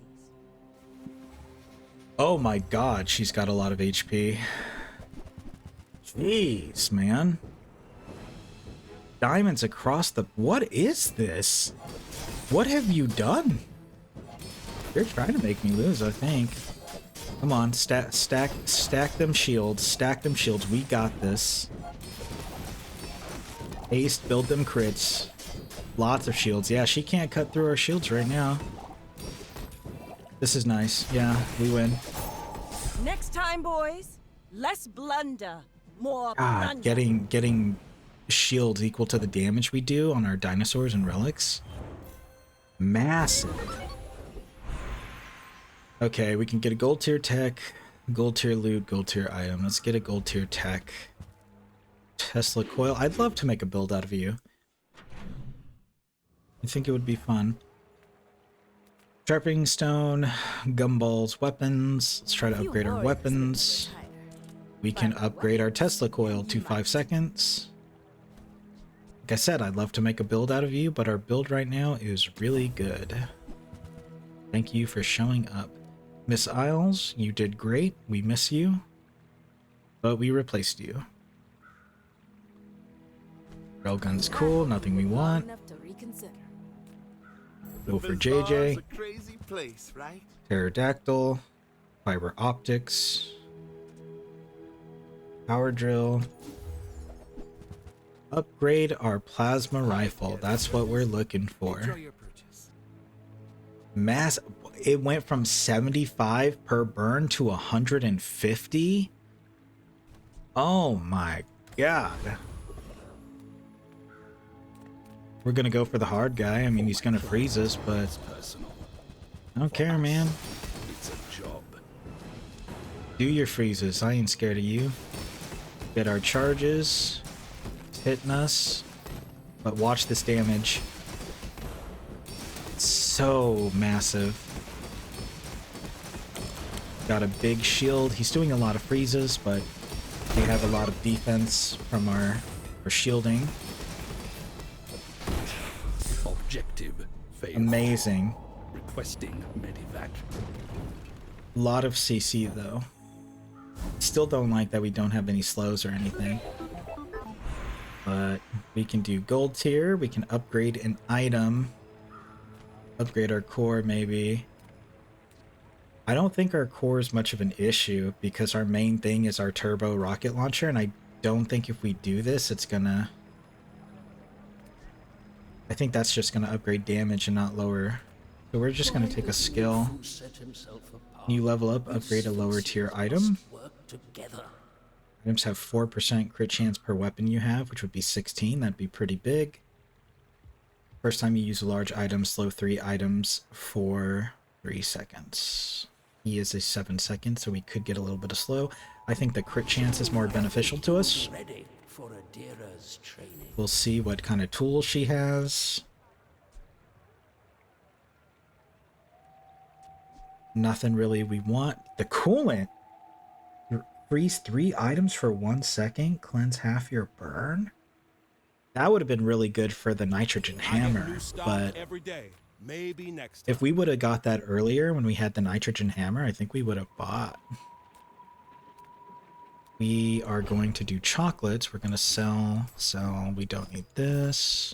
Oh my god, she's got a lot of HP. Jeez, man. Diamonds across the... What is this? What have you done? You're trying to make me lose, I think. Come on, stack them shields. Stack them shields. We got this. Haste, build them crits. Lots of shields. Yeah, she can't cut through our shields right now. This is nice. Yeah, we win. Next time, boys, less blunder, more God, plunder. getting shields equal to the damage we do on our dinosaurs and relics. Massive. Okay, we can get a gold tier tech, gold tier loot, gold tier item. Let's get a gold tier tech. Tesla coil. I'd love to make a build out of you. I think it would be fun. Sharpening stone, gumballs, weapons. Let's try to upgrade our weapons. We can upgrade our Tesla coil to 5 seconds. Like I said, I'd love to make a build out of you, but our build right now is really good. Thank you for showing up. Miss Isles, you did great. We miss you. But we replaced you. Railgun's cool, nothing we want. Go for JJ. A crazy place, right? Pterodactyl. Fiber optics. Power drill. Upgrade our plasma rifle. That's what we're looking for. Mass. It went from 75 per burn to 150. Oh my god. We're gonna go for the hard guy. I mean, he's gonna freeze us, but I don't care, man. It's a job. Do your freezes. I ain't scared of you. Get our charges. Hitting us. But watch this damage. It's so massive. Got a big shield. He's doing a lot of freezes, but we have a lot of defense from our shielding. Objective failed. Amazing. Requesting medevac. A lot of CC though. Still don't like that we don't have any slows or anything. But we can do gold tier. We can upgrade an item. Upgrade our core maybe. I don't think our core is much of an issue because our main thing is our turbo rocket launcher, and I don't think if we do this it's gonna... I think that's just gonna upgrade damage and not lower. So we're just gonna take a skill. New level up, upgrade a lower tier item. Items have 4% crit chance per weapon you have, which would be 16. That'd be pretty big. First time you use a large item, slow 3 items for 3 seconds. He is a 7 second, so we could get a little bit of slow. I think the crit chance is more beneficial to us. We'll see what kind of tools she has. Nothing really we want. The coolant. Freeze 3 items for 1 second. Cleanse half your burn. That would have been really good for the nitrogen hammer, but Maybe next time. if we would have got that earlier when we had the nitrogen hammer, I think we would have bought. We are going to do chocolates. We're going to sell. We don't need this.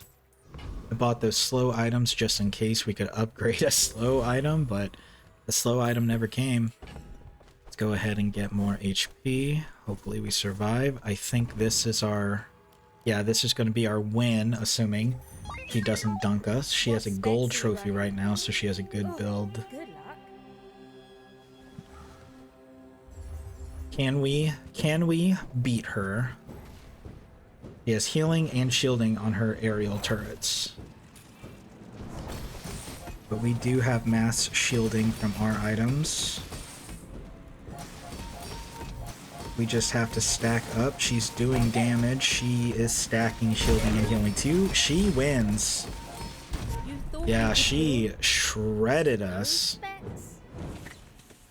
I bought those slow items just in case we could upgrade a slow item, but the slow item never came. Let's go ahead and get more HP. Hopefully we survive. I think this is our... Yeah, this is going to be our win, assuming he doesn't dunk us. She has a gold trophy right now, so she has a good build. Good luck. Can we beat her? She has healing and shielding on her aerial turrets. But we do have mass shielding from our items. We just have to stack up. She's doing damage. She is stacking shielding and healing too. She wins. Yeah, she shredded us.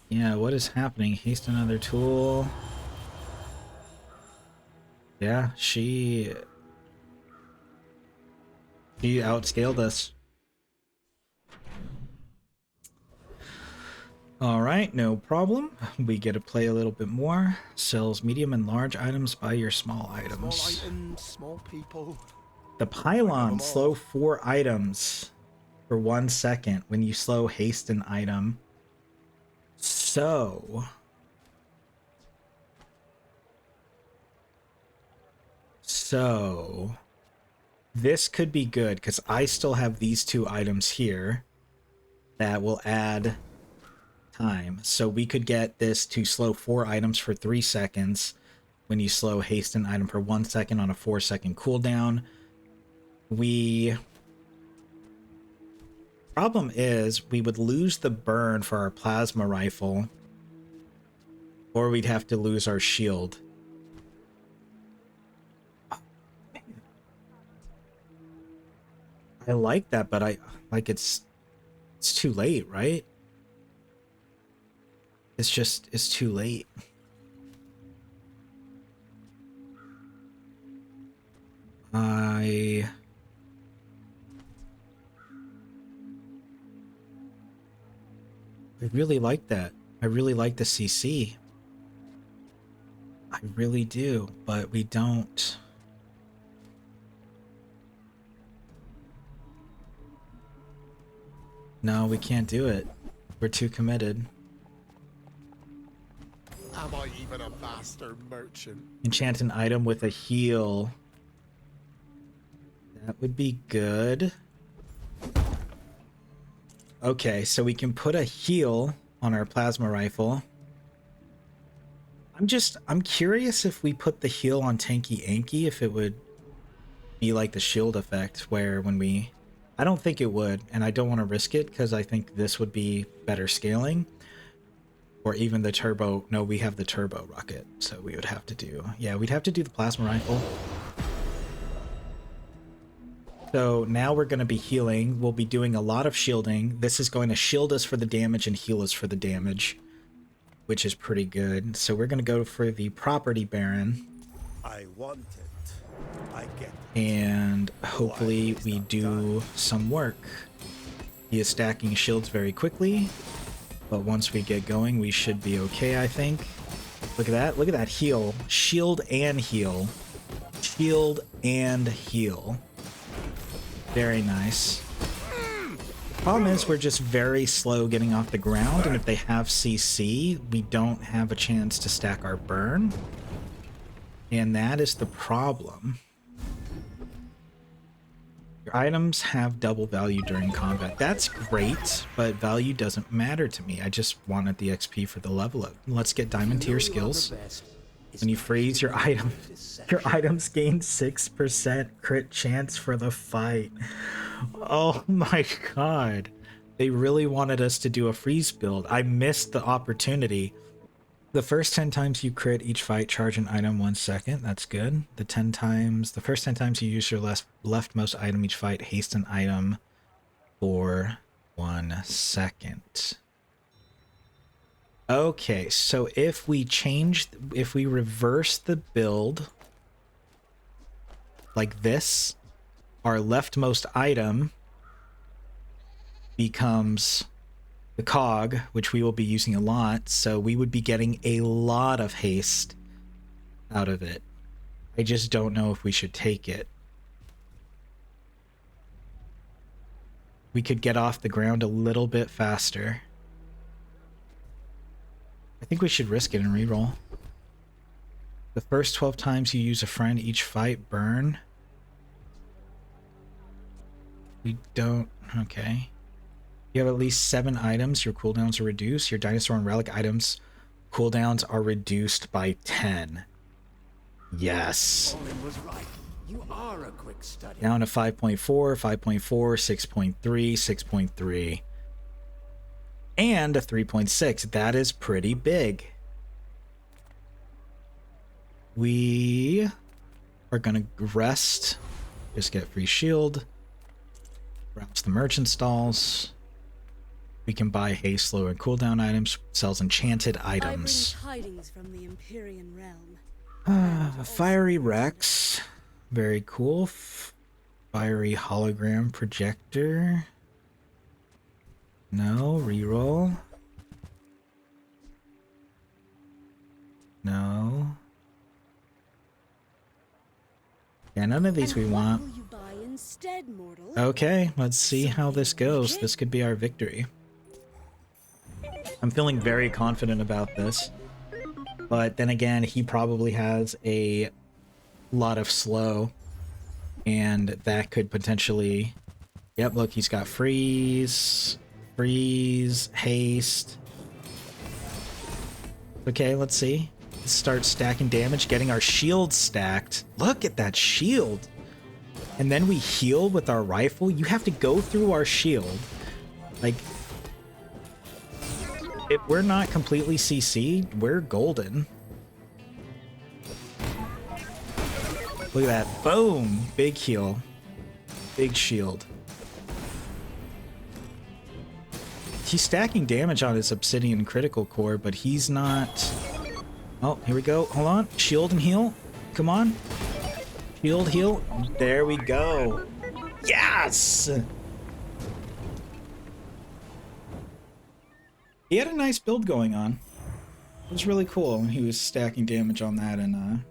Yeah, what is happening? Haste another tool. Yeah, she outscaled us. Alright, no problem. We get to play a little bit more. Sells medium and large items, buy your small items. Small items, small people. The pylon, slow 4 items for 1 second when you slow haste an item. So... this could be good, because I still have these 2 items here that will add time. So we could get this to slow 4 items for 3 seconds when you slow haste an item for 1 second on a 4-second cooldown. Problem is, we would lose the burn for our plasma rifle, or we'd have to lose our shield. I like that, but it's too late, right? It's too late. I really like that. I really like the CC. I really do, but we don't. No, we can't do it. We're too committed. Am I even a bastard merchant? Enchant an item with a heal. That would be good. Okay, so we can put a heal on our plasma rifle. I'm curious if we put the heal on Tanky Anky, if it would be like the shield effect, where when we... I don't think it would, and I don't want to risk it, because I think this would be better scaling. Or even the turbo. No, we have the turbo rocket, so we would have to do... Yeah, we'd have to do the plasma rifle. So now we're going to be healing. We'll be doing a lot of shielding. This is going to shield us for the damage and heal us for the damage, which is pretty good. So we're going to go for the property baron. I want it. I get it. And hopefully we do some work. He is stacking shields very quickly. But once we get going, we should be okay, I think. Look at that. Look at that heal. Shield and heal. Shield and heal. Very nice. Problem is, we're just very slow getting off the ground, and if they have CC, we don't have a chance to stack our burn. And that is the problem. Your items have double value during combat. That's great, but value doesn't matter to me. I just wanted the XP for the level up. Let's get diamond tier skills. When you freeze your items gain 6% crit chance for the fight. Oh my god. They really wanted us to do a freeze build. I missed the opportunity. The first 10 times you crit each fight, charge an item 1 second. That's good. The first 10 times you use your leftmost item each fight, haste an item for 1 second. Okay, so if we reverse the build like this, our leftmost item becomes the cog, which we will be using a lot, so we would be getting a lot of haste out of it. I just don't know if we should take it. We could get off the ground a little bit faster. I think we should risk it and reroll. The first 12 times you use a friend each fight, burn. We don't... Okay. You have at least 7 items, your cooldowns are reduced. Your dinosaur and relic items cooldowns are reduced by 10. Yes. Was right. You are a quick study. Down to 5.4, 5.4, 6.3, 6.3. And a 3.6. That is pretty big. We are going to rest. Just get free shield. Browse the merchant stalls. We can buy haste, slow, and cooldown items. Sells enchanted items. I bring tidings from the Empyrean realm. Fiery Rex. Very cool. Fiery hologram projector. No. Reroll. No. Yeah, none of these we want. Okay, let's see how this goes. This could be our victory. I'm feeling very confident about this. But then again, he probably has a lot of slow. And that could potentially... Yep, look, he's got freeze, haste. Okay, let's see. Let's start stacking damage, getting our shield stacked. Look at that shield. And then we heal with our rifle. You have to go through our shield. Like, if we're not completely CC'd, we're golden. Look at that. Boom. Big heal. Big shield. He's stacking damage on his obsidian critical core, but he's not... Oh, here we go. Hold on. Shield and heal. Come on. Shield, heal. There we go. Yes! He had a nice build going on. It was really cool when he was stacking damage on that, and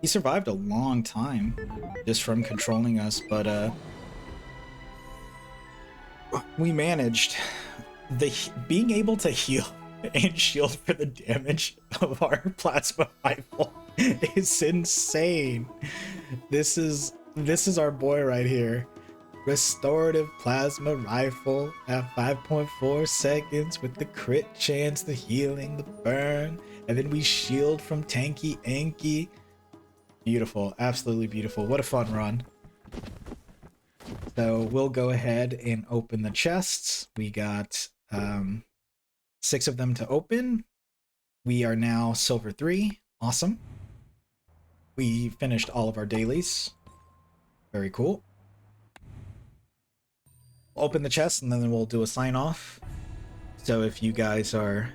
he survived a long time just from controlling us, but we managed. Being able to heal and shield for the damage of our plasma rifle is insane. This is our boy right here. Restorative plasma rifle at 5.4 seconds with the crit chance, the healing, the burn, and then we shield from Tanky Anky. Beautiful, absolutely beautiful. What a fun run. So we'll go ahead and open the chests. We got 6 of them to open. We are now silver 3. Awesome. We finished all of our dailies. Very cool. We'll open the chest and then we'll do a sign off. So if you guys are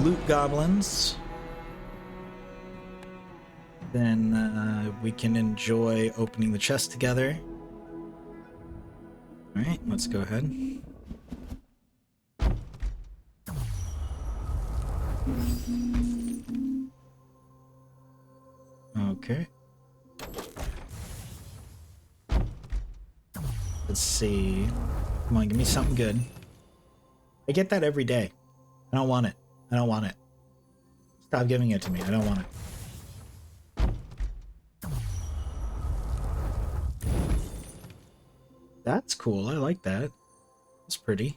loot goblins, then we can enjoy opening the chest together. Alright, let's go ahead. Okay. Let's see. Come on, give me something good. I get that every day. I don't want it. I don't want it. Stop giving it to me. I don't want it. That's cool. I like that. That's pretty.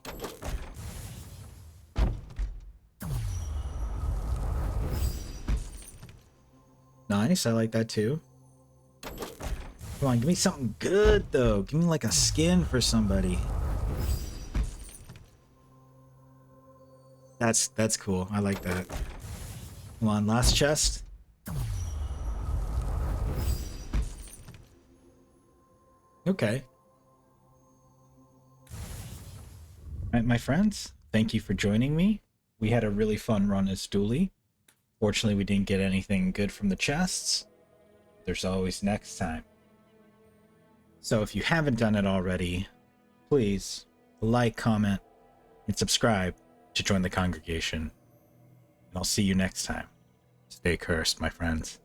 Nice. I like that too. Come on, give me something good though. Give me like a skin for somebody. That's cool. I like that. Come on, last chest. Okay. Alright, my friends, thank you for joining me. We had a really fun run as Dooley. Fortunately, we didn't get anything good from the chests. There's always next time. So if you haven't done it already, please like, comment, and subscribe to join the congregation. And I'll see you next time. Stay cursed, my friends.